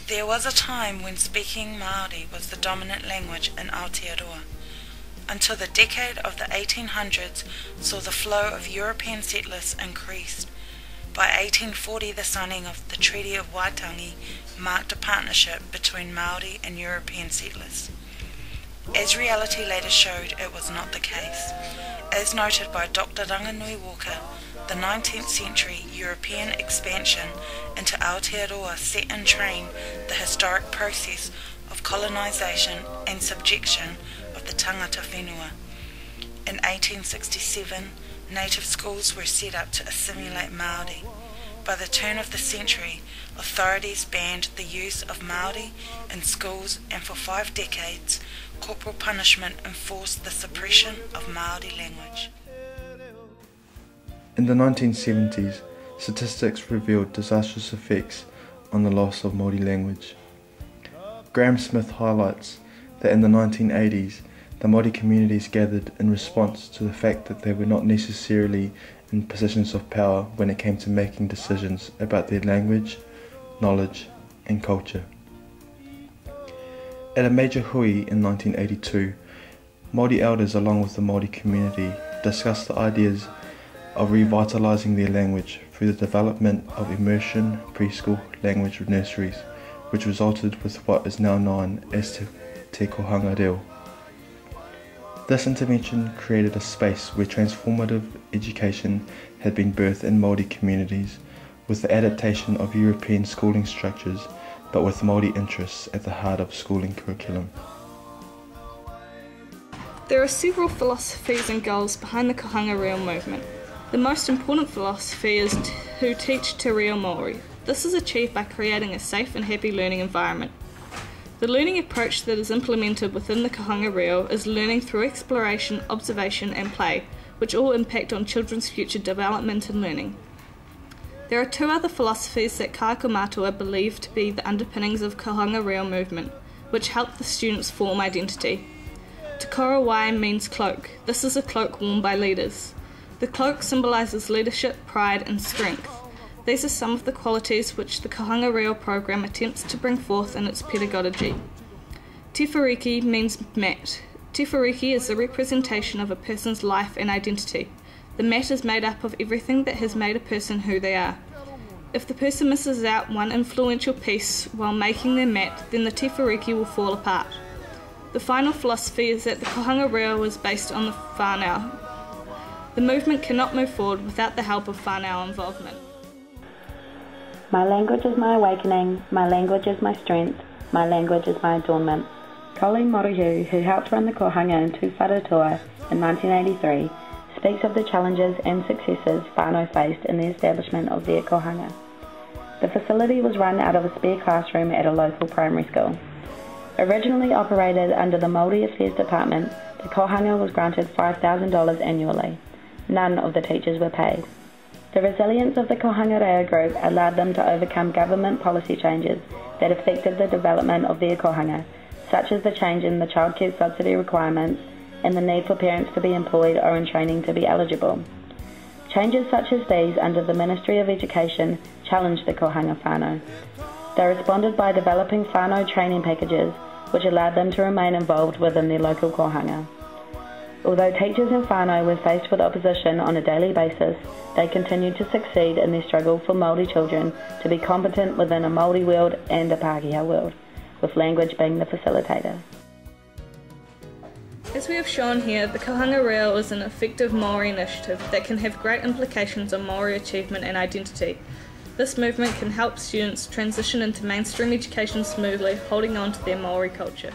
There was a time when speaking Māori was the dominant language in Aotearoa, until the decade of the 1800s saw the flow of European settlers increased. By 1840 the signing of the Treaty of Waitangi marked a partnership between Māori and European settlers. As reality later showed, it was not the case. As noted by Dr. Ranganui Walker, the 19th century European expansion into Aotearoa set in train the historic process of colonisation and subjection of the tangata whenua. In 1867, native schools were set up to assimilate Māori. By the turn of the century, authorities banned the use of Māori in schools, and for 5 decades, corporal punishment enforced the suppression of Māori language. In the 1970s, statistics revealed disastrous effects on the loss of Māori language. Graham Smith highlights that in the 1980s, the Māori communities gathered in response to the fact that they were not necessarily in positions of power when it came to making decisions about their language, knowledge and culture. At a major hui in 1982, Māori elders along with the Māori community discussed the ideas of revitalising their language through the development of immersion preschool language nurseries, which resulted with what is now known as Te Kohanga Reo. This intervention created a space where transformative education had been birthed in Māori communities, with the adaptation of European schooling structures, but with Māori interests at the heart of schooling curriculum. There are several philosophies and goals behind the Kohanga Reo movement. The most important philosophy is to teach te reo Māori. This is achieved by creating a safe and happy learning environment. The learning approach that is implemented within the Kohanga Reo is learning through exploration, observation and play, which all impact on children's future development and learning. There are 2 other philosophies that Kaikomatua believe to be the underpinnings of Kohanga Reo movement, which help the students form identity. Te Korowai means cloak. This is a cloak worn by leaders. The cloak symbolises leadership, pride and strength. These are some of the qualities which the Kohanga Reo program attempts to bring forth in its pedagogy. Te Whāriki means mat. Te Whāriki is the representation of a person's life and identity. The mat is made up of everything that has made a person who they are. If the person misses out one influential piece while making their mat, then the Te Whāriki will fall apart. The final philosophy is that the Kohanga Reo is based on the whānau. The movement cannot move forward without the help of whānau involvement. My language is my awakening, my language is my strength, my language is my adornment. Colleen Morohu, who helped run the kohanga in Tuwharetoa in 1983, speaks of the challenges and successes whānau faced in the establishment of their kohanga. The facility was run out of a spare classroom at a local primary school. Originally operated under the Māori Affairs Department, the kohanga was granted $5,000 annually. None of the teachers were paid. The resilience of the Kohanga Reo group allowed them to overcome government policy changes that affected the development of their kohanga, such as the change in the childcare subsidy requirements and the need for parents to be employed or in training to be eligible. Changes such as these under the Ministry of Education challenged the kohanga whānau. They responded by developing whānau training packages which allowed them to remain involved within their local kohanga. Although teachers and whānau were faced with opposition on a daily basis, they continued to succeed in their struggle for Māori children to be competent within a Māori world and a Pākehā world, with language being the facilitator. As we have shown here, the Kohanga Reo is an effective Māori initiative that can have great implications on Māori achievement and identity. This movement can help students transition into mainstream education smoothly, holding on to their Māori culture.